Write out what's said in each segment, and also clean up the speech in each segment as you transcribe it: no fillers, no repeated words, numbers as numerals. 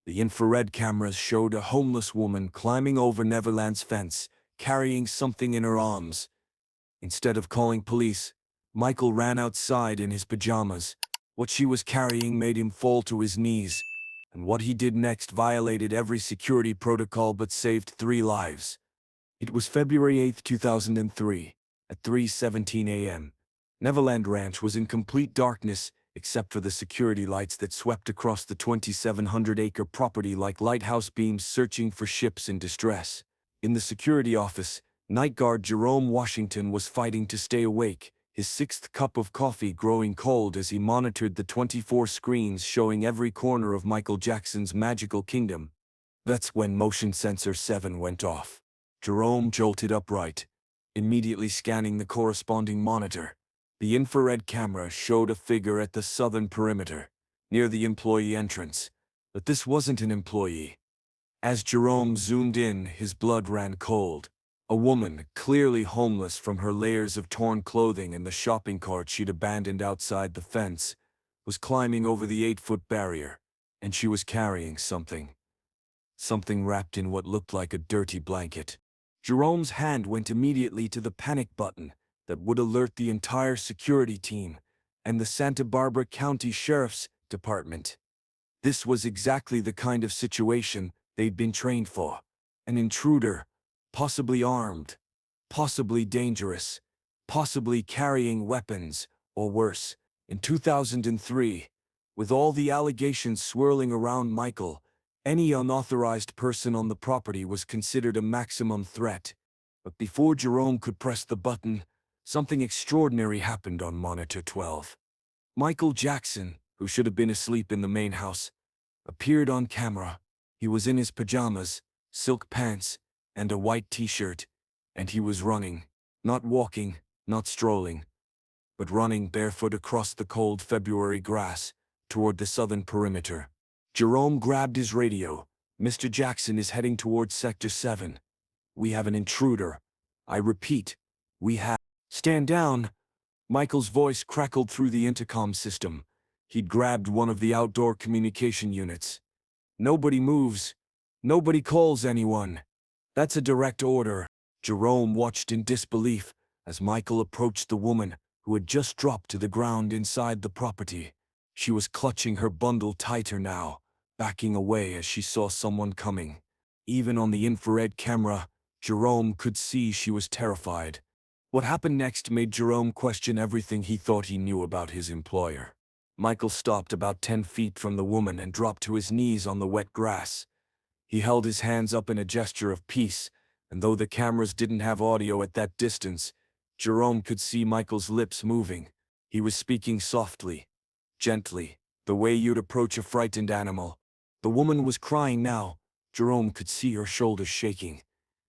The infrared cameras showed a homeless woman climbing over Neverland's fence, carrying something in her arms. Instead of calling police, Michael ran outside in his pajamas. What she was carrying made him fall to his knees, and what he did next violated every security protocol but saved 3 lives. It was February 8, 2003, at 3:17 a.m. Neverland Ranch was in complete darkness, except for the security lights that swept across the 2,700-acre property like lighthouse beams searching for ships in distress. In the security office, night guard Jerome Washington was fighting to stay awake, his 6th cup of coffee growing cold as he monitored the 24 screens showing every corner of Michael Jackson's magical kingdom. That's when motion sensor 7 went off. Jerome jolted upright, immediately scanning the corresponding monitor. The infrared camera showed a figure at the southern perimeter, near the employee entrance. But this wasn't an employee. As Jerome zoomed in, his blood ran cold. A woman, clearly homeless from her layers of torn clothing and the shopping cart she'd abandoned outside the fence, was climbing over the 8-foot barrier, and she was carrying something. Something wrapped in what looked like a dirty blanket. Jerome's hand went immediately to the panic button that would alert the entire security team and the Santa Barbara County Sheriff's Department. This was exactly the kind of situation they'd been trained for. An intruder, possibly armed, possibly dangerous, possibly carrying weapons, or worse. In 2003, with all the allegations swirling around Michael, any unauthorized person on the property was considered a maximum threat. But before Jerome could press the button, something extraordinary happened on Monitor 12. Michael Jackson, who should have been asleep in the main house, appeared on camera. He was in his pajamas, silk pants, and a white t-shirt, and he was running, not walking, not strolling, but running barefoot across the cold February grass toward the southern perimeter. Jerome grabbed his radio. "Mr. Jackson is heading towards Sector 7. We have an intruder. I repeat, we have—" "Stand down!" Michael's voice crackled through the intercom system. He'd grabbed one of the outdoor communication units. "Nobody moves. Nobody calls anyone. That's a direct order." Jerome watched in disbelief as Michael approached the woman who had just dropped to the ground inside the property. She was clutching her bundle tighter now, backing away as she saw someone coming. Even on the infrared camera, Jerome could see she was terrified. What happened next made Jerome question everything he thought he knew about his employer. Michael stopped about 10 feet from the woman and dropped to his knees on the wet grass. He held his hands up in a gesture of peace, and though the cameras didn't have audio at that distance, Jerome could see Michael's lips moving. He was speaking softly, gently, the way you'd approach a frightened animal. The woman was crying now. Jerome could see her shoulders shaking.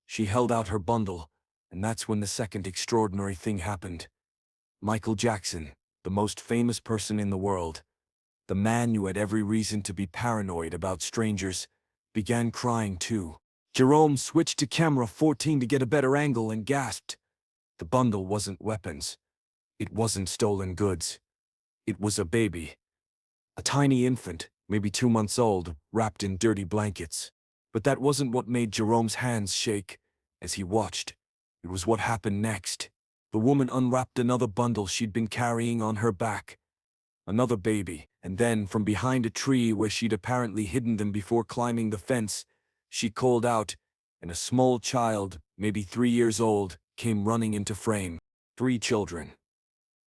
She held out her bundle, and that's when the second extraordinary thing happened. Michael Jackson, the most famous person in the world, the man who had every reason to be paranoid about strangers, began crying too. Jerome switched to camera 14 to get a better angle and gasped. The bundle wasn't weapons. It wasn't stolen goods. It was a baby. A tiny infant, maybe 2 months old, wrapped in dirty blankets. But that wasn't what made Jerome's hands shake as he watched. It was what happened next. The woman unwrapped another bundle she'd been carrying on her back. Another baby, and then from behind a tree where she'd apparently hidden them before climbing the fence, she called out, and a small child, maybe 3 years old, came running into frame. 3 children.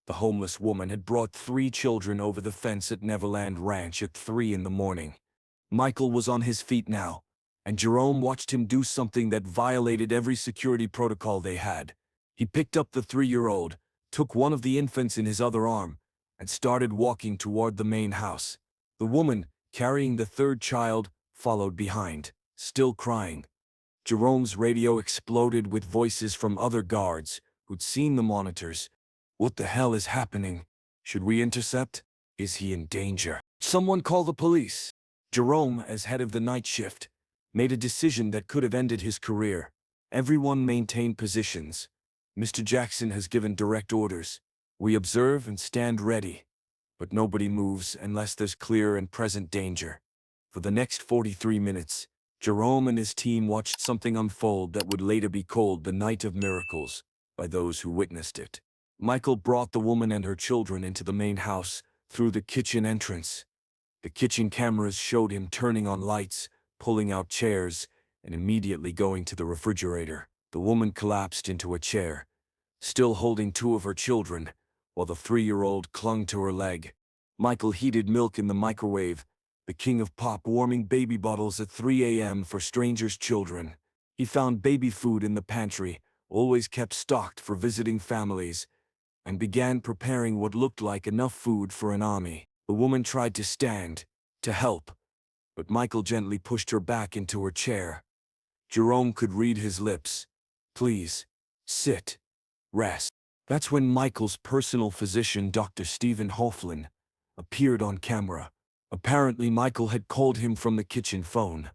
The homeless woman had brought 3 children over the fence at Neverland Ranch at 3 in the morning. Michael was on his feet now, and Jerome watched him do something that violated every security protocol they had. He picked up the 3-year-old, took one of the infants in his other arm, and started walking toward the main house. The woman, carrying the 3rd child, followed behind, still crying. Jerome's radio exploded with voices from other guards who'd seen the monitors. "What the hell is happening? Should we intercept? Is he in danger? Someone call the police." Jerome, as head of the night shift, made a decision that could have ended his career. Everyone maintained positions. "Mr. Jackson has given direct orders. We observe and stand ready. But nobody moves unless there's clear and present danger." For the next 43 minutes, Jerome and his team watched something unfold that would later be called the Night of Miracles by those who witnessed it. Michael brought the woman and her children into the main house through the kitchen entrance. The kitchen cameras showed him turning on lights, pulling out chairs, and immediately going to the refrigerator. The woman collapsed into a chair, still holding two of her children, while the 3-year-old clung to her leg. Michael heated milk in the microwave, the king of pop warming baby bottles at 3 a.m. for strangers' children. He found baby food in the pantry, always kept stocked for visiting families, and began preparing what looked like enough food for an army. The woman tried to stand, to help, but Michael gently pushed her back into her chair. Jerome could read his lips. Please, sit, rest. That's when Michael's personal physician, Dr. Stephen Hofflin, appeared on camera. Apparently, Michael had called him from the kitchen phone.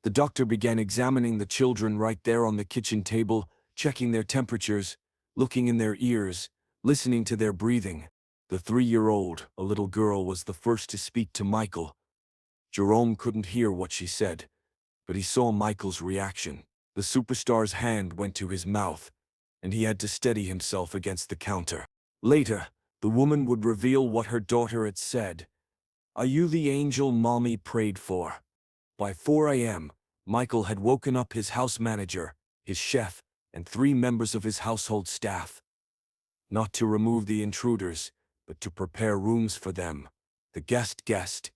The doctor began examining the children right there on the kitchen table, checking their temperatures, looking in their ears, listening to their breathing. The 3-year-old, a little girl, was the first to speak to Michael. Jerome couldn't hear what she said, but he saw Michael's reaction. The superstar's hand went to his mouth, and he had to steady himself against the counter. Later, the woman would reveal what her daughter had said. "Are you the angel Mommy prayed for?" By 4 a.m., Michael had woken up his house manager, his chef, and 3 members of his household staff. Not to remove the intruders, but to prepare rooms for them. The guest,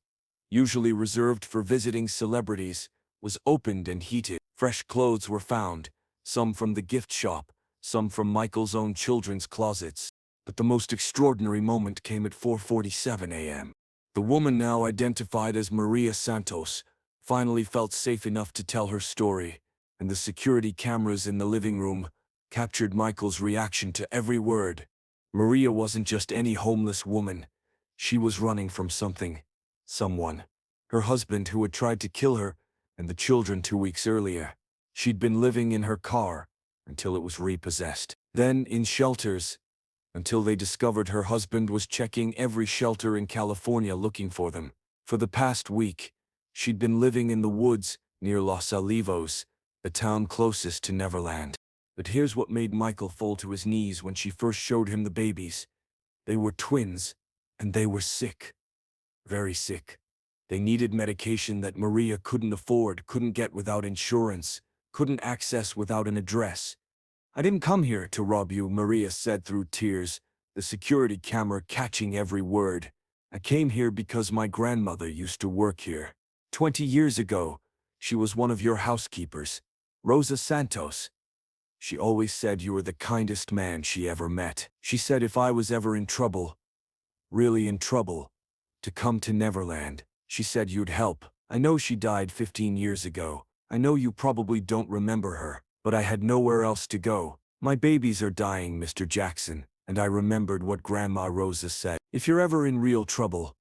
usually reserved for visiting celebrities, was opened and heated. Fresh clothes were found, some from the gift shop, some from Michael's own children's closets. But the most extraordinary moment came at 4:47 a.m. The woman, now identified as Maria Santos, finally felt safe enough to tell her story, and the security cameras in the living room captured Michael's reaction to every word. Maria wasn't just any homeless woman. She was running from something, someone. Her husband, who had tried to kill her, and the children 2 weeks earlier. She'd been living in her car until it was repossessed. Then in shelters, until they discovered her husband was checking every shelter in California looking for them. For the past week, she'd been living in the woods near Los Olivos, the town closest to Neverland. But here's what made Michael fall to his knees when she first showed him the babies. They were twins, and they were sick. Very sick. They needed medication that Maria couldn't afford, couldn't get without insurance, couldn't access without an address. "I didn't come here to rob you," Maria said through tears, the security camera catching every word. "I came here because my grandmother used to work here. 20 years ago, she was one of your housekeepers, Rosa Santos. She always said you were the kindest man she ever met. She said if I was ever in trouble, really in trouble, to come to Neverland. She said you'd help. I know she died 15 years ago. I know you probably don't remember her, but I had nowhere else to go. My babies are dying, Mr. Jackson, and I remembered what Grandma Rosa said. If you're ever in real trouble,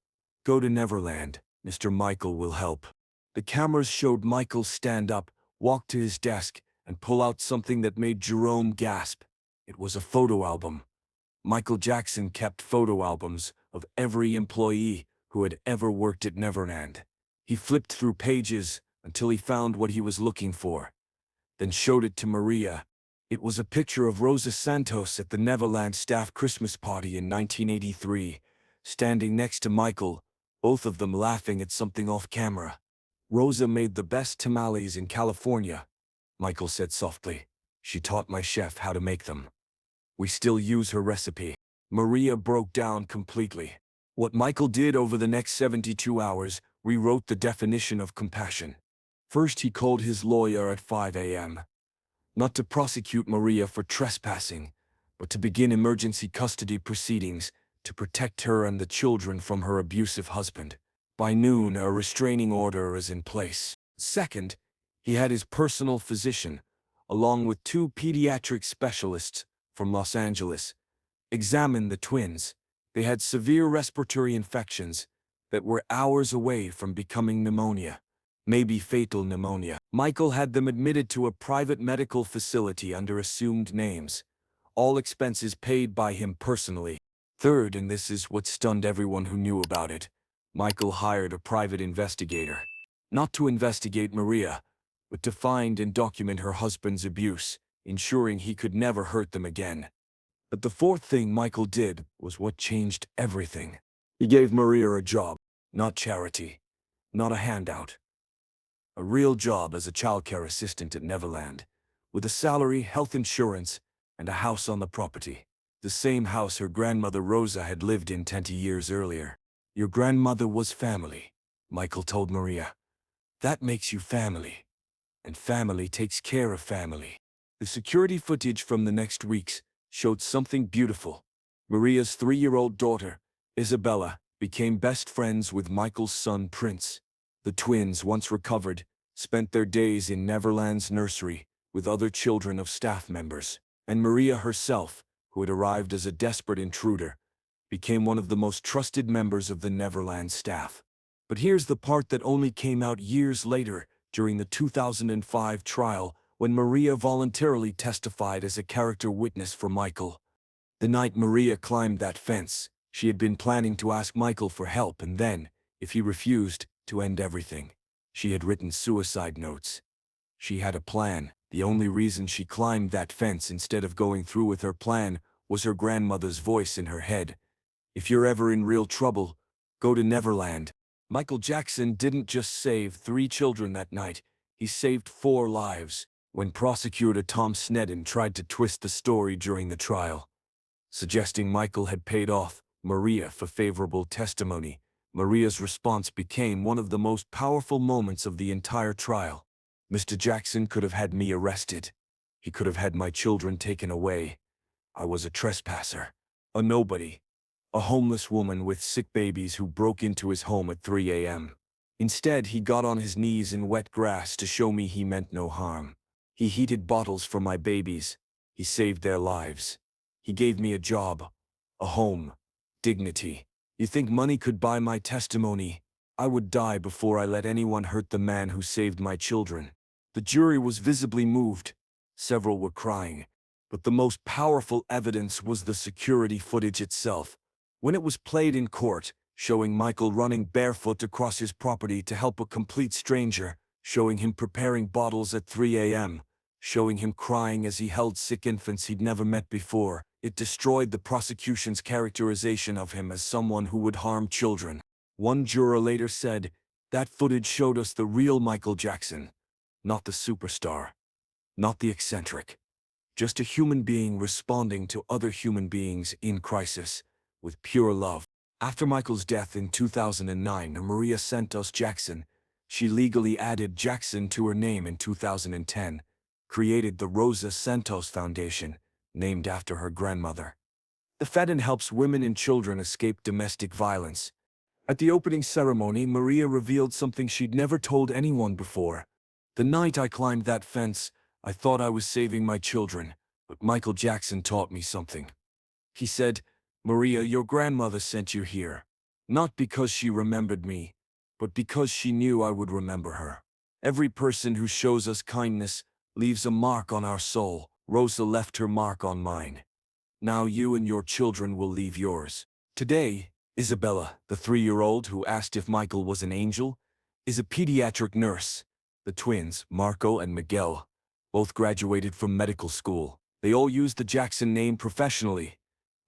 go to Neverland. Mr. Michael will help." The cameras showed Michael stand up, walk to his desk, and pull out something that made Jerome gasp. It was a photo album. Michael Jackson kept photo albums of every employee who had ever worked at Neverland. He flipped through pages until he found what he was looking for, then showed it to Maria. It was a picture of Rosa Santos at the Neverland staff Christmas party in 1983, standing next to Michael, both of them laughing at something off camera. "Rosa made the best tamales in California," Michael said softly. "She taught my chef how to make them. We still use her recipe." Maria broke down completely. What Michael did over the next 72 hours rewrote the definition of compassion. First, he called his lawyer at 5 a.m. Not to prosecute Maria for trespassing, but to begin emergency custody proceedings to protect her and the children from her abusive husband. By noon, a restraining order is in place. Second, he had his personal physician, along with 2 pediatric specialists from Los Angeles, examine the twins. They had severe respiratory infections that were hours away from becoming pneumonia, maybe fatal pneumonia. Michael had them admitted to a private medical facility under assumed names, all expenses paid by him personally. Third, and this is what stunned everyone who knew about it, Michael hired a private investigator. Not to investigate Maria, but to find and document her husband's abuse, ensuring he could never hurt them again. But the fourth thing Michael did was what changed everything. He gave Maria a job, not charity, not a handout. A real job as a childcare assistant at Neverland, with a salary, health insurance, and a house on the property. The same house her grandmother Rosa had lived in 20 years earlier. Your grandmother was family, Michael told Maria. That makes you family. And family takes care of family. The security footage from the next weeks showed something beautiful. Maria's 3-year-old daughter, Isabella, became best friends with Michael's son Prince. The twins, once recovered, spent their days in Neverland's nursery with other children of staff members. And Maria herself, who had arrived as a desperate intruder, became one of the most trusted members of the Neverland staff. But here's the part that only came out years later, during the 2005 trial, when Maria voluntarily testified as a character witness for Michael. The night Maria climbed that fence, she had been planning to ask Michael for help and then, if he refused, to end everything. She had written suicide notes. She had a plan. The only reason she climbed that fence instead of going through with her plan was her grandmother's voice in her head. If you're ever in real trouble, go to Neverland. Michael Jackson didn't just save 3 children that night, he saved 4 lives. When prosecutor Tom Sneddon tried to twist the story during the trial, suggesting Michael had paid off Maria for favorable testimony, Maria's response became one of the most powerful moments of the entire trial. Mr. Jackson could have had me arrested. He could have had my children taken away. I was a trespasser, a nobody, a homeless woman with sick babies who broke into his home at 3 a.m. Instead, he got on his knees in wet grass to show me he meant no harm. He heated bottles for my babies. He saved their lives. He gave me a job, a home, dignity. You think money could buy my testimony? I would die before I let anyone hurt the man who saved my children. The jury was visibly moved. Several were crying. But the most powerful evidence was the security footage itself. When it was played in court, showing Michael running barefoot across his property to help a complete stranger, showing him preparing bottles at 3 a.m., showing him crying as he held sick infants he'd never met before, it destroyed the prosecution's characterization of him as someone who would harm children. One juror later said, "That footage showed us the real Michael Jackson, not the superstar, not the eccentric. Just a human being responding to other human beings in crisis, with pure love." After Michael's death in 2009, Maria Santos Jackson, she legally added Jackson to her name in 2010, created the Rosa Santos Foundation, named after her grandmother. The foundation helps women and children escape domestic violence. At the opening ceremony, Maria revealed something she'd never told anyone before. "The night I climbed that fence, I thought I was saving my children, but Michael Jackson taught me something. He said, 'Maria, your grandmother sent you here, not because she remembered me, but because she knew I would remember her. Every person who shows us kindness leaves a mark on our soul. Rosa left her mark on mine. Now you and your children will leave yours.'" Today, Isabella, the 3-year-old who asked if Michael was an angel, is a pediatric nurse. The twins, Marco and Miguel, both graduated from medical school. They all use the Jackson name professionally,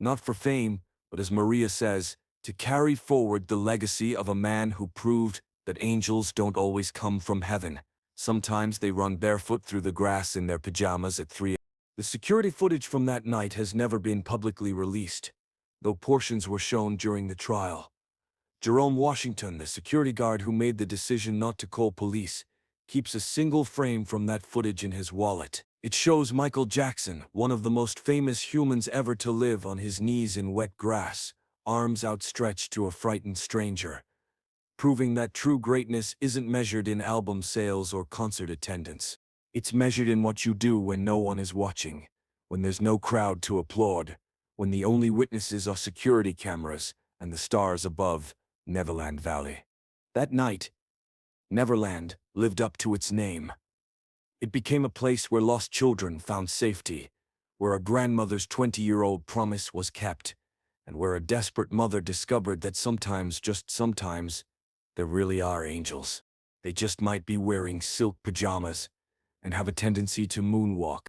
not for fame, but as Maria says, to carry forward the legacy of a man who proved that angels don't always come from heaven. Sometimes they run barefoot through the grass in their pajamas at 3 a.m. The security footage from that night has never been publicly released, though portions were shown during the trial. Jerome Washington, the security guard who made the decision not to call police, keeps a single frame from that footage in his wallet. It shows Michael Jackson, one of the most famous humans ever to live, on his knees in wet grass, arms outstretched to a frightened stranger, proving that true greatness isn't measured in album sales or concert attendance. It's measured in what you do when no one is watching, when there's no crowd to applaud, when the only witnesses are security cameras and the stars above Neverland Valley. That night, Neverland lived up to its name. It became a place where lost children found safety, where a grandmother's 20-year-old promise was kept, and where a desperate mother discovered that sometimes, just sometimes, there really are angels. They just might be wearing silk pajamas and have a tendency to moonwalk.